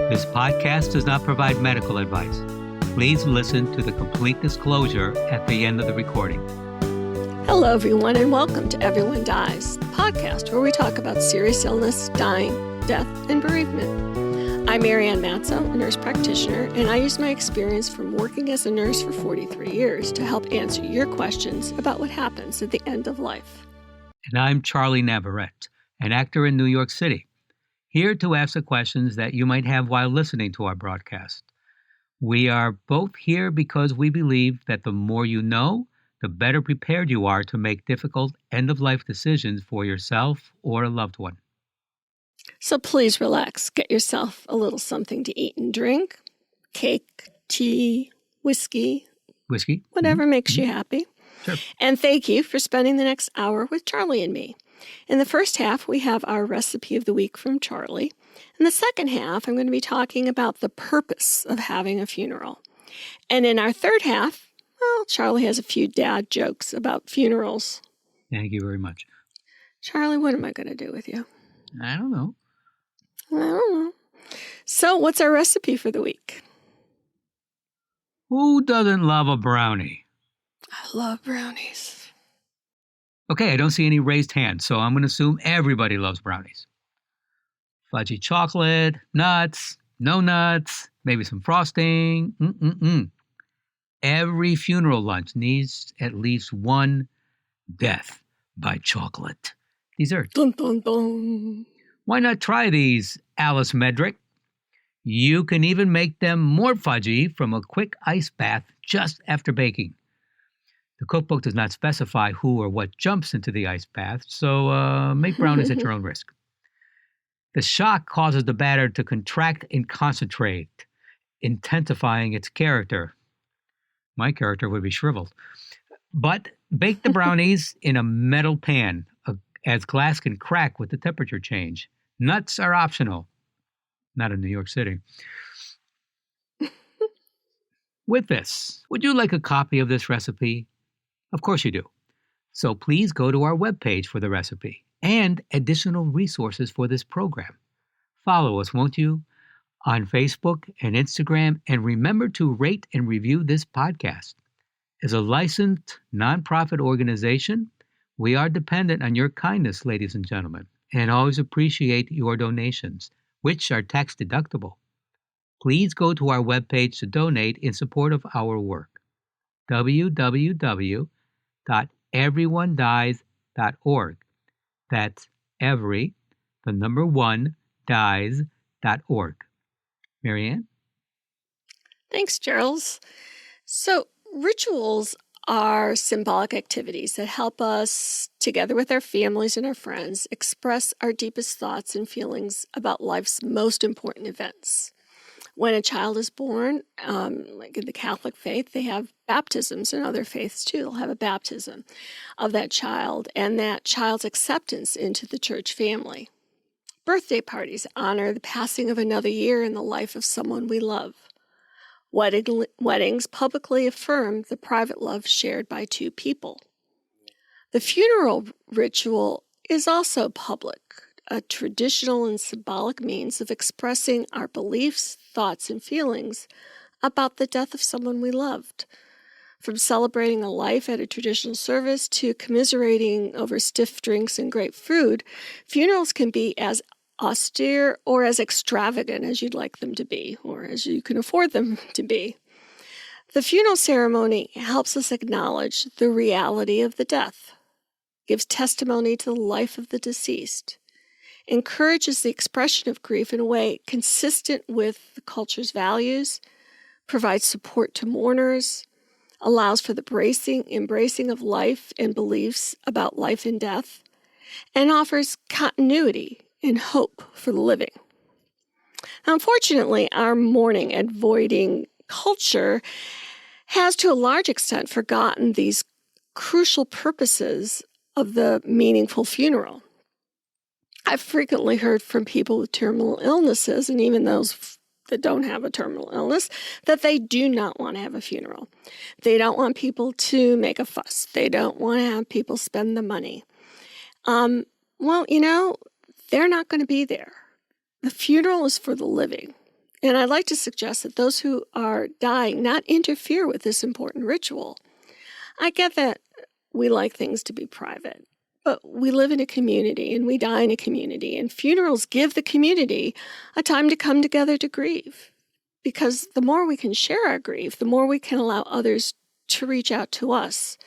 This podcast does not provide medical advice. Please listen to the complete disclosure at the end of the recording. Hello, everyone, and welcome to Everyone Dies, the podcast where we talk about serious illness, dying, death, and bereavement. I'm Marianne Matzo, a nurse practitioner, and I use my experience from working as a nurse for 43 years to help answer your questions about what happens at the end of life. And I'm Charlie Navarrete, an actor in New York City, here to ask the questions that you might have while listening to our broadcast. We are both here because we believe that the more you know, the better prepared you are to make difficult end-of-life decisions for yourself or a loved one. So please relax. Get yourself a little something to eat and drink. Cake, tea, whiskey. Whiskey? Whatever makes you happy. Sure. And thank you for spending the next hour with Charlie and me. In the first half, we have our recipe of the week from Charlie. In the second half, I'm going to be talking about the purpose of having a funeral. And in our third half, well, Charlie has a few dad jokes about funerals. Thank you very much. Charlie, what am I going to do with you? I don't know. So, what's our recipe for the week? Who doesn't love a brownie? I love brownies. Okay, I don't see any raised hands, so I'm going to assume everybody loves brownies. Fudgy chocolate, nuts, no nuts, maybe some frosting. Every funeral lunch needs at least one death by chocolate dessert. Dun, dun, dun. Why not try these, Alice Medrick? You can even make them more fudgy from a quick ice bath just after baking. The cookbook does not specify who or what jumps into the ice bath, so make brownies at your own risk. The shock causes the batter to contract and concentrate, intensifying its character. My character would be shriveled. But bake the brownies in a metal pan, as glass can crack with the temperature change. Nuts are optional. Not in New York City. With this, would you like a copy of this recipe? Of course you do. So please go to our webpage for the recipe and additional resources for this program. Follow us, won't you, on Facebook and Instagram, and remember to rate and review this podcast. As a licensed nonprofit organization, we are dependent on your kindness, ladies and gentlemen, and always appreciate your donations, which are tax deductible. Please go to our webpage to donate in support of our work. www.everyonedies.org. That's every, the number one, dies.org. Marianne? Thanks, Charles. So, rituals are symbolic activities that help us, together with our families and our friends, express our deepest thoughts and feelings about life's most important events. When a child is born, like in the Catholic faith, they have baptisms. In other faiths, too, they'll have a baptism of that child and that child's acceptance into the church family. Birthday parties honor the passing of another year in the life of someone we love. Weddings publicly affirm the private love shared by two people. The funeral ritual is also public, a traditional and symbolic means of expressing our beliefs, thoughts, and feelings about the death of someone we loved. From celebrating a life at a traditional service to commiserating over stiff drinks and great food, funerals can be as austere or as extravagant as you'd like them to be, or as you can afford them to be. The funeral ceremony helps us acknowledge the reality of the death, gives testimony to the life of the deceased, encourages the expression of grief in a way consistent with the culture's values, provides support to mourners, allows for the embracing of life and beliefs about life and death, and offers continuity and hope for the living. Now, unfortunately, our mourning and avoiding culture has to a large extent forgotten these crucial purposes of the meaningful funeral. I've frequently heard from people with terminal illnesses, and even those that don't have a terminal illness, that they do not want to have a funeral. They don't want people to make a fuss. They don't want to have people spend the money. Well, they're not going to be there. The funeral is for the living. And I'd like to suggest that those who are dying not interfere with this important ritual. I get that we like things to be private, but we live in a community and we die in a community, and funerals give the community a time to come together to grieve. Because the more we can share our grief, the more we can allow others to reach out to us.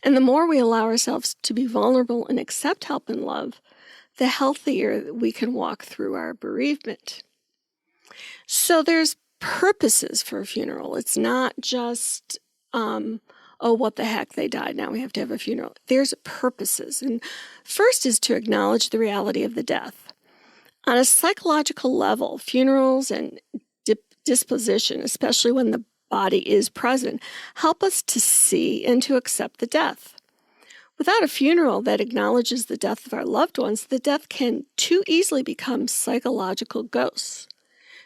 And the more we allow ourselves to be vulnerable and accept help and love, the healthier we can walk through our bereavement. So there's purposes for a funeral. It's not just, oh, what the heck, they died, now we have to have a funeral. There's purposes. And first is to acknowledge the reality of the death. On a psychological level, funerals and disposition, especially when the body is present, help us to see and to accept the death. Without a funeral that acknowledges the death of our loved ones, the death can too easily become psychological ghosts.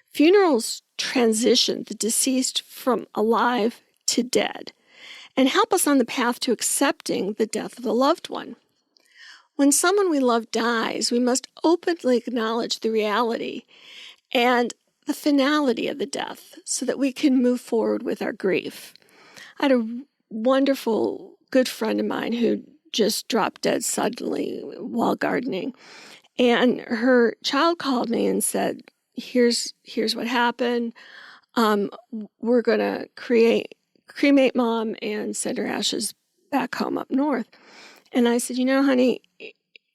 Funerals transition the deceased from alive to dead and help us on the path to accepting the death of a loved one. When someone we love dies, we must openly acknowledge the reality and the finality of the death so that we can move forward with our grief. I had a wonderful good friend of mine who just dropped dead suddenly while gardening. And her child called me and said, here's what happened. We're going to cremate mom and send her ashes back home up north. And I said, honey,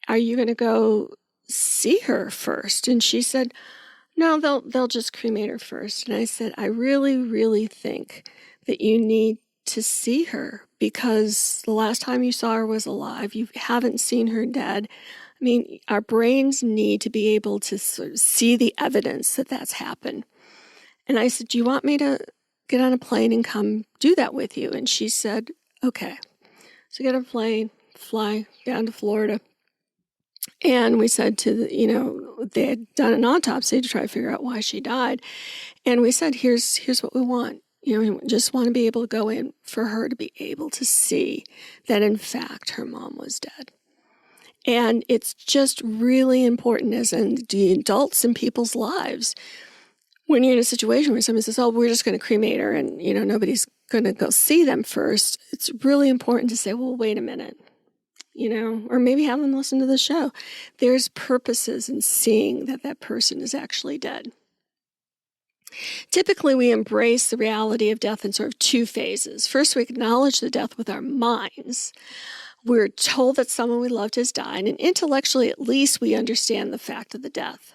are you going to go see her first? And she said, no, they'll just cremate her first. And I said, I really, really think that you need to see her, because the last time you saw her was alive. You haven't seen her dead. I mean, our brains need to be able to sort of see the evidence that that's happened. And I said, do you want me to get on a plane and come do that with you? And she said, okay. So get on a plane, fly down to Florida. And we said they had done an autopsy to try to figure out why she died. And we said, here's what we want. We just want to be able to go in for her to be able to see that, in fact, her mom was dead. And it's just really important as in the adults in people's lives. When you're in a situation where someone says, oh, we're just going to cremate her and, nobody's going to go see them first, it's really important to say, well, wait a minute. Or maybe have them listen to the show. There's purposes in seeing that person is actually dead. Typically, we embrace the reality of death in sort of two phases. First, we acknowledge the death with our minds. We're told that someone we loved has died, and intellectually, at least, we understand the fact of the death.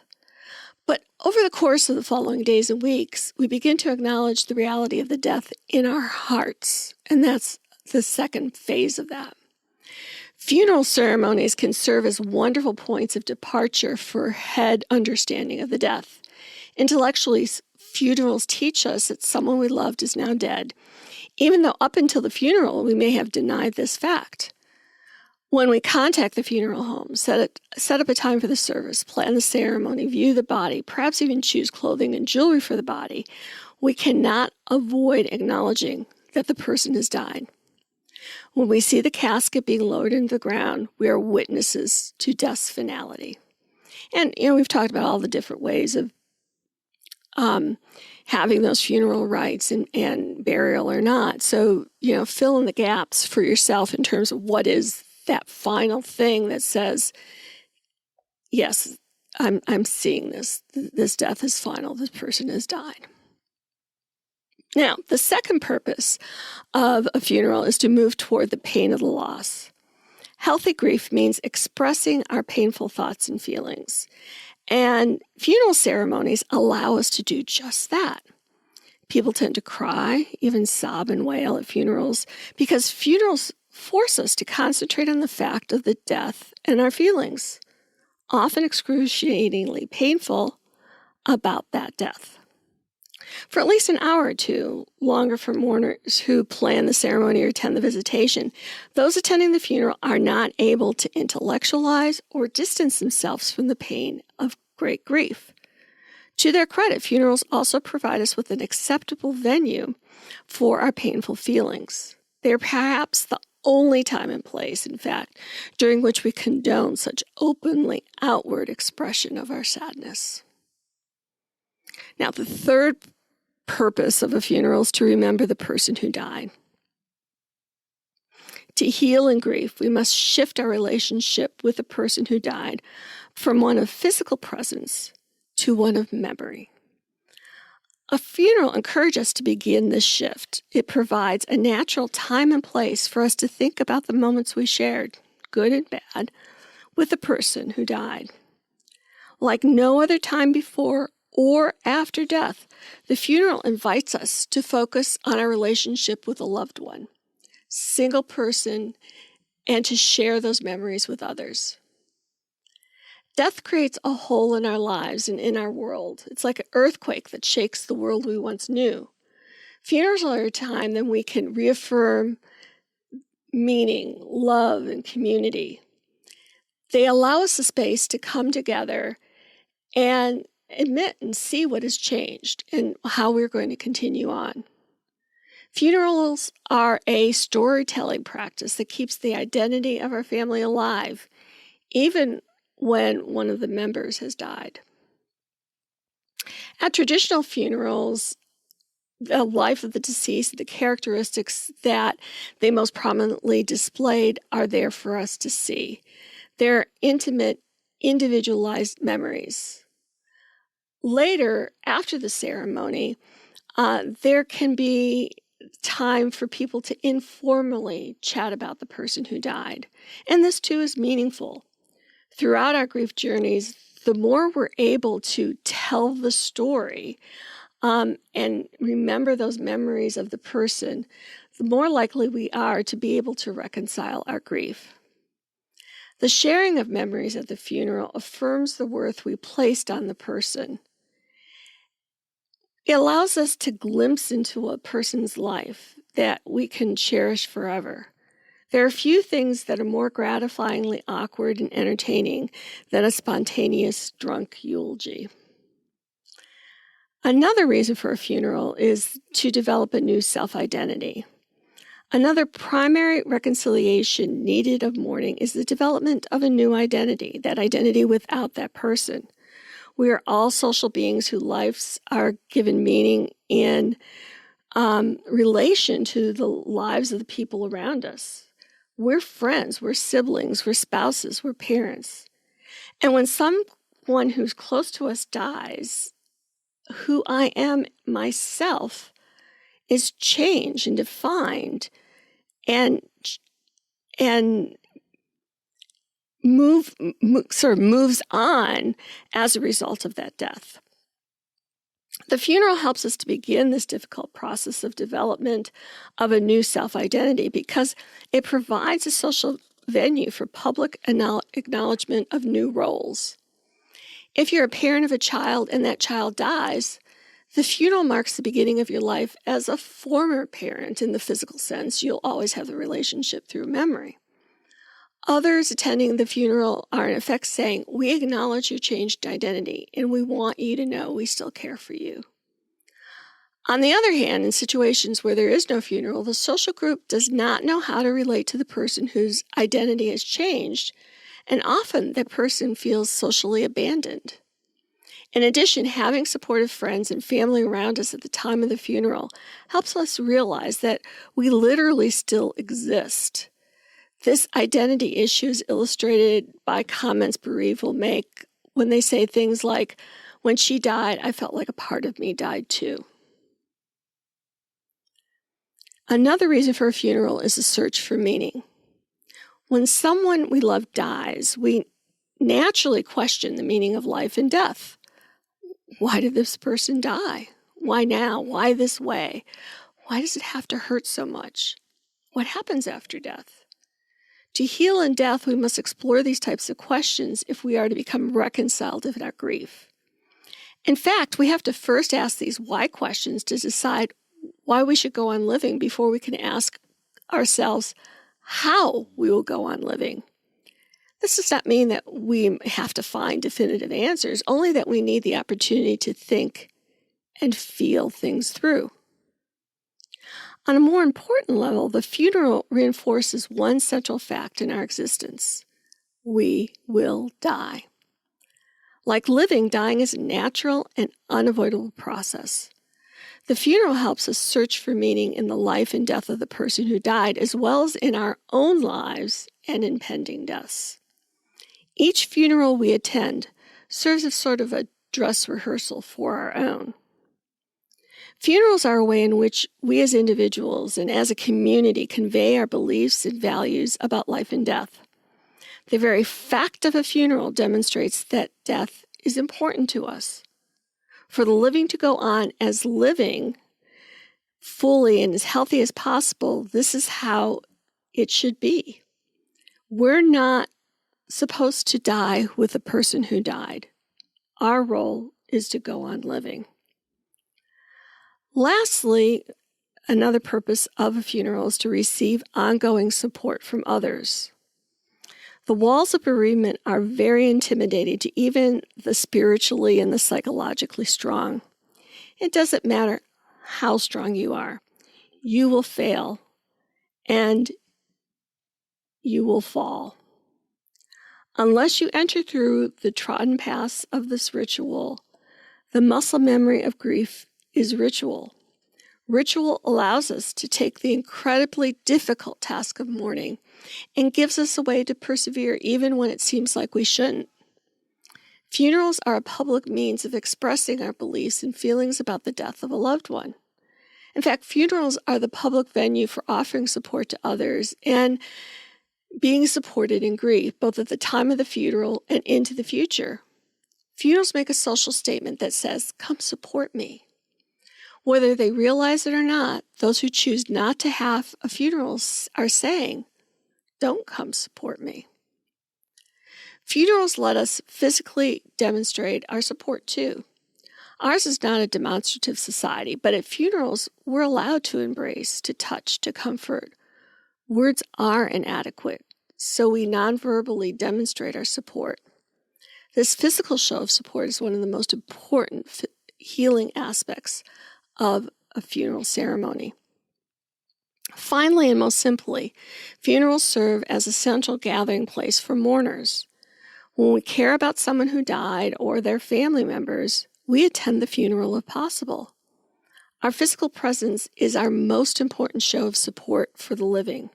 But over the course of the following days and weeks, we begin to acknowledge the reality of the death in our hearts, and that's the second phase of that. Funeral ceremonies can serve as wonderful points of departure for head understanding of the death. Intellectually, funerals teach us that someone we loved is now dead, even though up until the funeral we may have denied this fact. When we contact the funeral home, set up a time for the service, plan the ceremony, view the body, perhaps even choose clothing and jewelry for the body, we cannot avoid acknowledging that the person has died. When we see the casket being lowered into the ground, we are witnesses to death's finality. And, we've talked about all the different ways of having those funeral rites and burial or not. So, fill in the gaps for yourself in terms of what is that final thing that says, yes, I'm seeing this. This death is final. This person has died. Now, the second purpose of a funeral is to move toward the pain of the loss. Healthy grief means expressing our painful thoughts and feelings. And funeral ceremonies allow us to do just that. People tend to cry, even sob and wail at funerals, because funerals force us to concentrate on the fact of the death and our feelings, often excruciatingly painful, about that death. For at least an hour or two, longer for mourners who plan the ceremony or attend the visitation, those attending the funeral are not able to intellectualize or distance themselves from the pain of great grief. To their credit, funerals also provide us with an acceptable venue for our painful feelings. They are perhaps the only time and place, in fact, during which we condone such openly outward expression of our sadness. Now, the third purpose of a funeral is to remember the person who died. To heal in grief, we must shift our relationship with the person who died from one of physical presence to one of memory. A funeral encourages us to begin this shift. It provides a natural time and place for us to think about the moments we shared, good and bad, with the person who died. Like no other time before or after death, the funeral invites us to focus on our relationship with a loved one, single person, and to share those memories with others. Death creates a hole in our lives and in our world. It's like an earthquake that shakes the world we once knew. Funerals are a time that we can reaffirm meaning, love, and community. They allow us a space to come together and admit and see what has changed and how we're going to continue on. Funerals are a storytelling practice that keeps the identity of our family alive, even when one of the members has died. At traditional funerals, the life of the deceased, the characteristics that they most prominently displayed are there for us to see. They're intimate, individualized memories. Later, after the ceremony, there can be time for people to informally chat about the person who died. And this too is meaningful. Throughout our grief journeys, the more we're able to tell the story and remember those memories of the person, the more likely we are to be able to reconcile our grief. The sharing of memories at the funeral affirms the worth we placed on the person. It allows us to glimpse into a person's life that we can cherish forever. There are few things that are more gratifyingly awkward and entertaining than a spontaneous drunk eulogy. Another reason for a funeral is to develop a new self-identity. Another primary reconciliation needed of mourning is the development of a new identity, that identity without that person. We are all social beings whose lives are given meaning in relation to the lives of the people around us. We're friends, we're siblings, we're spouses, we're parents. And when someone who's close to us dies, who I am myself is changed and defined and moves on as a result of that death. The funeral helps us to begin this difficult process of development of a new self-identity because it provides a social venue for public acknowledgement of new roles. If you're a parent of a child and that child dies, the funeral marks the beginning of your life as a former parent in the physical sense. You'll always have the relationship through memory. Others attending the funeral are in effect saying, we acknowledge your changed identity and we want you to know we still care for you. On the other hand, in situations where there is no funeral, the social group does not know how to relate to the person whose identity has changed, and often that person feels socially abandoned. In addition, having supportive friends and family around us at the time of the funeral helps us realize that we literally still exist. This identity issue is illustrated by comments bereaved will make when they say things like, when she died, I felt like a part of me died too. Another reason for a funeral is a search for meaning. When someone we love dies, we naturally question the meaning of life and death. Why did this person die? Why now? Why this way? Why does it have to hurt so much? What happens after death? To heal in death, we must explore these types of questions if we are to become reconciled with our grief. In fact, we have to first ask these why questions to decide why we should go on living before we can ask ourselves how we will go on living. This does not mean that we have to find definitive answers, only that we need the opportunity to think and feel things through. On a more important level, the funeral reinforces one central fact in our existence. We will die. Like living, dying is a natural and unavoidable process. The funeral helps us search for meaning in the life and death of the person who died, as well as in our own lives and impending deaths. Each funeral we attend serves as sort of a dress rehearsal for our own. Funerals are a way in which we as individuals and as a community convey our beliefs and values about life and death. The very fact of a funeral demonstrates that death is important to us. For the living to go on as living fully and as healthy as possible, this is how it should be. We're not supposed to die with the person who died. Our role is to go on living. Lastly, another purpose of a funeral is to receive ongoing support from others. The walls of bereavement are very intimidating to even the spiritually and the psychologically strong. It doesn't matter how strong you are. You will fail and you will fall. Unless you enter through the trodden paths of this ritual, the muscle memory of grief is ritual. Ritual allows us to take the incredibly difficult task of mourning and gives us a way to persevere even when it seems like we shouldn't. Funerals are a public means of expressing our beliefs and feelings about the death of a loved one. In fact, funerals are the public venue for offering support to others and being supported in grief, both at the time of the funeral and into the future. Funerals make a social statement that says, "Come support me." Whether they realize it or not, those who choose not to have a funeral are saying, "Don't come support me." Funerals let us physically demonstrate our support too. Ours is not a demonstrative society, but at funerals, we're allowed to embrace, to touch, to comfort. Words are inadequate, so we non-verbally demonstrate our support. This physical show of support is one of the most important healing aspects of a funeral ceremony. Finally, and most simply, funerals serve as a central gathering place for mourners. When we care about someone who died or their family members, we attend the funeral if possible. Our physical presence is our most important show of support for the living.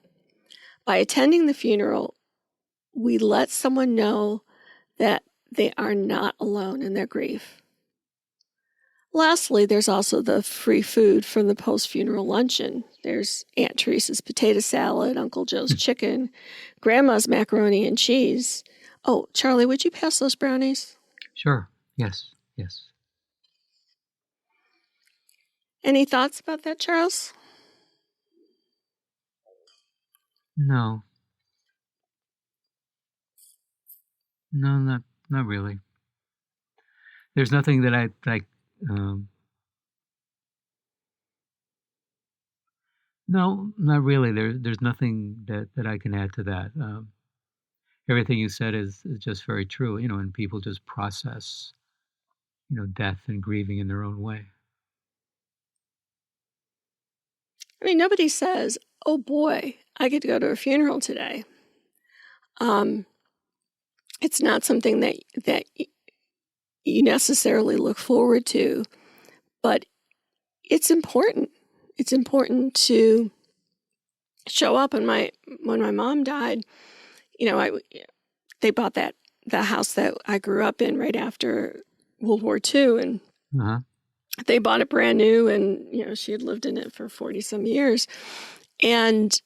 By attending the funeral, we let someone know that they are not alone in their grief. Lastly, there's also the free food from the post-funeral luncheon. There's Aunt Teresa's potato salad, Uncle Joe's chicken, Grandma's macaroni and cheese. Oh, Charlie, would you pass those brownies? Sure. Yes. Yes. Any thoughts about that, Charles? No. No, not really. There's nothing that I like. No, not really. There's nothing that I can add to that. Everything you said is just very true. And people just process, death and grieving in their own way. I mean, nobody says, "Oh boy, I get to go to a funeral today." It's not something that you necessarily look forward to, but it's important. It's important to show up. And when my mom died, they bought the house that I grew up in right after World War II, and Uh-huh. they bought it brand new, and she had lived in it for 40 some years. And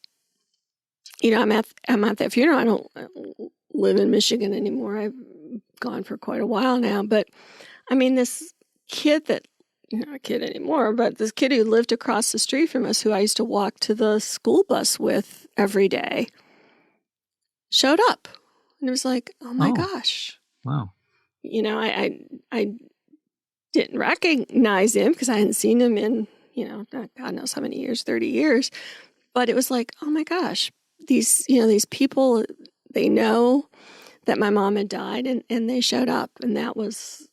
I'm at that funeral. I don't live in Michigan anymore. I've gone for quite a while now. But I mean, this kid that, not a kid anymore, but this kid who lived across the street from us, who I used to walk to the school bus with every day, showed up. And it was like, oh my gosh. Wow. I didn't recognize him because I hadn't seen him in, God knows how many years, 30 years. But it was like, oh my gosh, these people, they know that my mom had died, and they showed up, and that was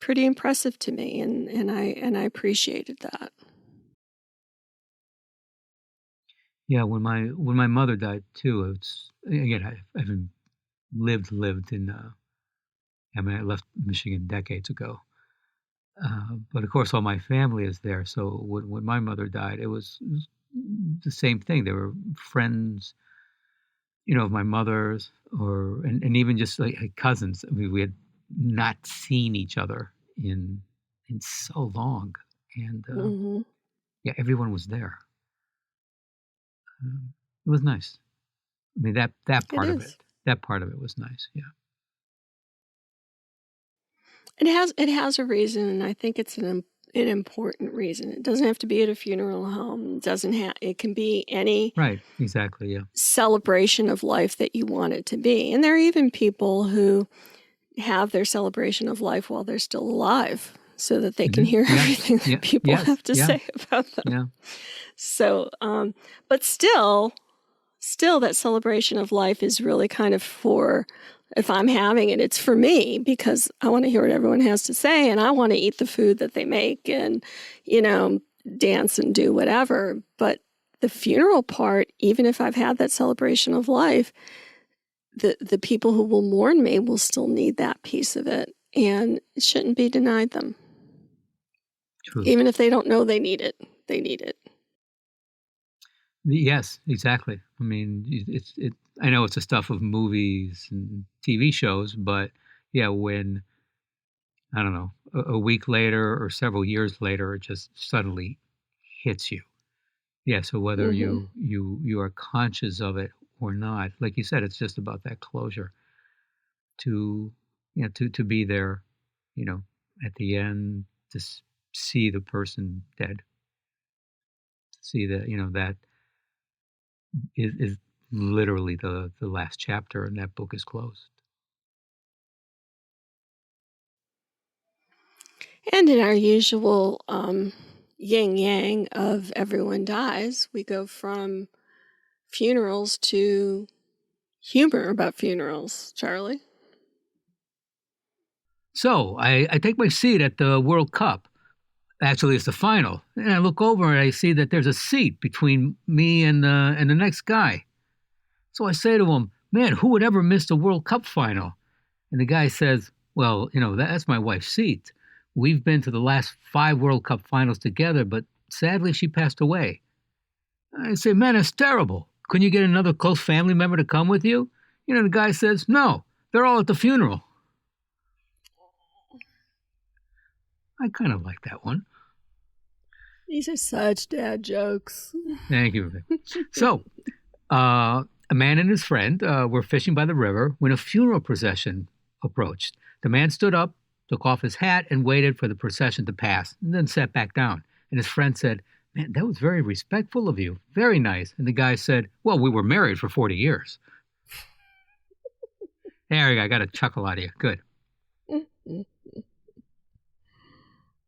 pretty impressive to me, and I appreciated that. Yeah, when my mother died too, it's again I haven't lived in I mean, I left Michigan decades ago. But of course, all my family is there. So when my mother died, it was the same thing. They were friends, of my mother's, and even just like cousins. I mean, we had not seen each other in so long, and Hmm. yeah, everyone was there. It was nice. I mean, that It part of it, is. that part of it was nice. Yeah. It has a reason, and I think it's an important reason. It doesn't have to be at a funeral home. It doesn't have. It can be any Right. Exactly. Yeah. celebration of life that you want it to be. And there are even people who have their celebration of life while they're still alive, so that they can hear Yeah. everything that Yeah. people Yes. have to Yeah. say about them. Yeah. So, but still, that celebration of life is really kind of for, if I'm having it, it's for me because I want to hear what everyone has to say and I want to eat the food that they make and, you know, dance and do whatever. But the funeral part, even if I've had that celebration of life, the people who will mourn me will still need that piece of it, and it shouldn't be denied them. True. Even if they don't know they need it, they need it. Yes, exactly. I mean, it. I know it's the stuff of movies and TV shows, but yeah, when I don't know, a week later or several years later, it just suddenly hits you. Yeah. So whether Hmm. you are conscious of it or not, like you said, it's just about that closure to to be there, you know, at the end to see the person dead, to see that that is literally the last chapter, and that book is closed. And in our usual yin yang of everyone dies, we go from funerals to humor about funerals, Charlie. So I take my seat at the World Cup. Actually, it's the final, and I look over and I see that there's a seat between me and the next guy. So I say to him, "Man, who would ever miss the World Cup final?" And the guy says, "Well, that's my wife's seat. We've been to the last 5 World Cup finals together, but sadly she passed away." I say, "Man, that's terrible. Couldn't you get another close family member to come with you?" The guy says, "No, they're all at the funeral." I kind of like that one. These are such dad jokes. Thank you. So, a man and his friend were fishing by the river when a funeral procession approached. The man stood up, took off his hat, and waited for the procession to pass, and then sat back down. And his friend said, "Man, that was very respectful of you. Very nice." And the guy said, "Well, we were married for 40 years. There you go. I got a chuckle out of you. Good.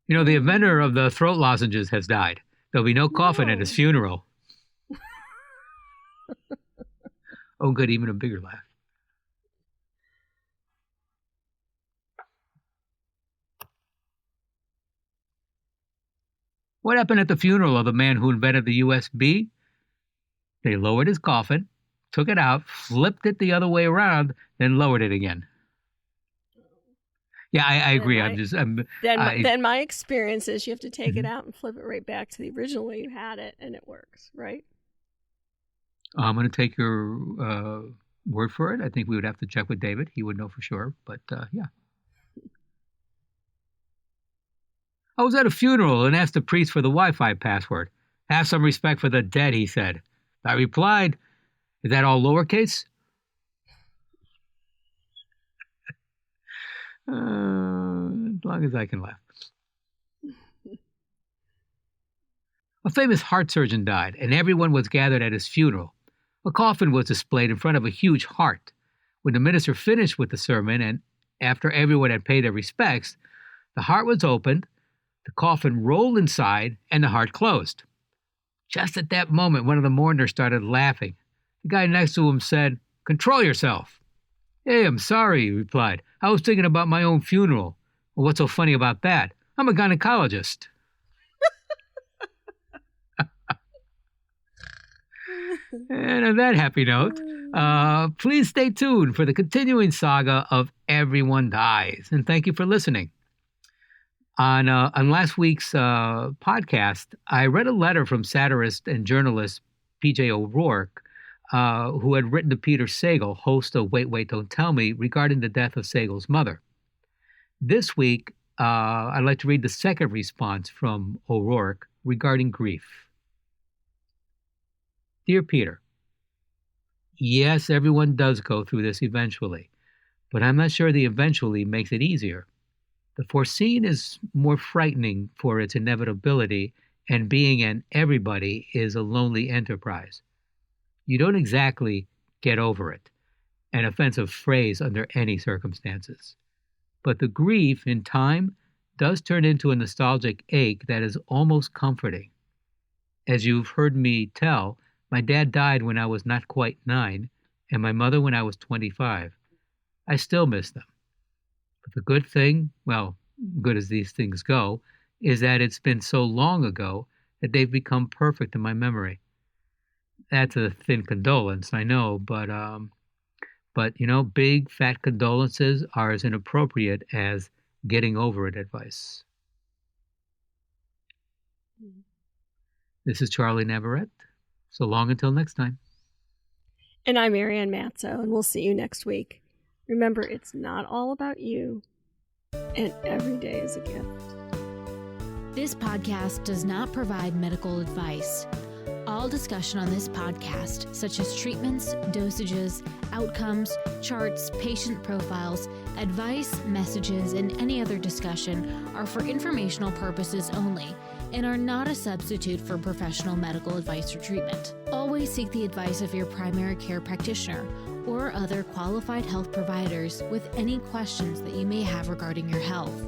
The inventor of the throat lozenges has died. There'll be no coffin at his No. funeral. Oh, good. Even a bigger laugh. What happened at the funeral of the man who invented the USB? They lowered his coffin, took it out, flipped it the other way around, then lowered it again. Yeah, I Then agree. my I, then my experience is you have to take it mhm. out and flip it right back to the original way you had it, and it works, right? I'm going to take your word for it. I think we would have to check with David. He would know for sure. But yeah. I was at a funeral and asked the priest for the Wi Fi password. "Have some respect for the dead," he said. I replied, "Is that all lowercase?" As long as I can laugh. A famous heart surgeon died, and everyone was gathered at his funeral. A coffin was displayed in front of a huge heart. When the minister finished with the sermon, and after everyone had paid their respects, the heart was opened, the coffin rolled inside, and the heart closed. Just at that moment, one of the mourners started laughing. The guy next to him said, "Control yourself." "Hey, I'm sorry," he replied. "I was thinking about my own funeral." "Well, what's so funny about that? I'm a gynecologist." And on that happy note, please stay tuned for the continuing saga of Everyone Dies. And thank you for listening. On last week's podcast, I read a letter from satirist and journalist P.J. O'Rourke, who had written to Peter Sagal, host of Wait, Wait, Don't Tell Me, regarding the death of Sagal's mother. This week, I'd like to read the second response from O'Rourke regarding grief. Dear Peter, yes, everyone does go through this eventually, but I'm not sure the eventually makes it easier. The foreseen is more frightening for its inevitability, and being an everybody is a lonely enterprise. You don't exactly get over it, an offensive phrase under any circumstances. But the grief, in time, does turn into a nostalgic ache that is almost comforting. As you've heard me tell, my dad died when I was not quite 9, and my mother when I was 25. I still miss them. But the good thing, well, good as these things go, is that it's been so long ago that they've become perfect in my memory. That's a thin condolence, I know, but big fat condolences are as inappropriate as getting over it advice. This is Charlie Navarrete. So long until next time. And I'm Marianne Matzo, and we'll see you next week. Remember, it's not all about you, and every day is a gift. This podcast does not provide medical advice. All discussion on this podcast, such as treatments, dosages, outcomes, charts, patient profiles, advice, messages, and any other discussion are for informational purposes only and are not a substitute for professional medical advice or treatment. Always seek the advice of your primary care practitioner or other qualified health providers with any questions that you may have regarding your health.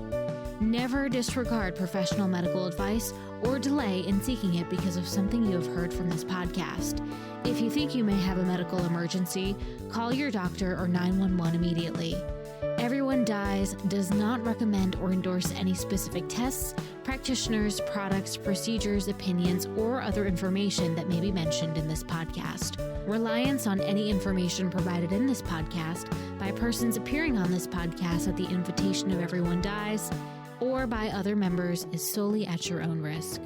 Never disregard professional medical advice or delay in seeking it because of something you have heard from this podcast. If you think you may have a medical emergency, call your doctor or 911 immediately. Everyone Dies does not recommend or endorse any specific tests, practitioners, products, procedures, opinions, or other information that may be mentioned in this podcast. Reliance on any information provided in this podcast by persons appearing on this podcast at the invitation of Everyone Dies or by other members is solely at your own risk.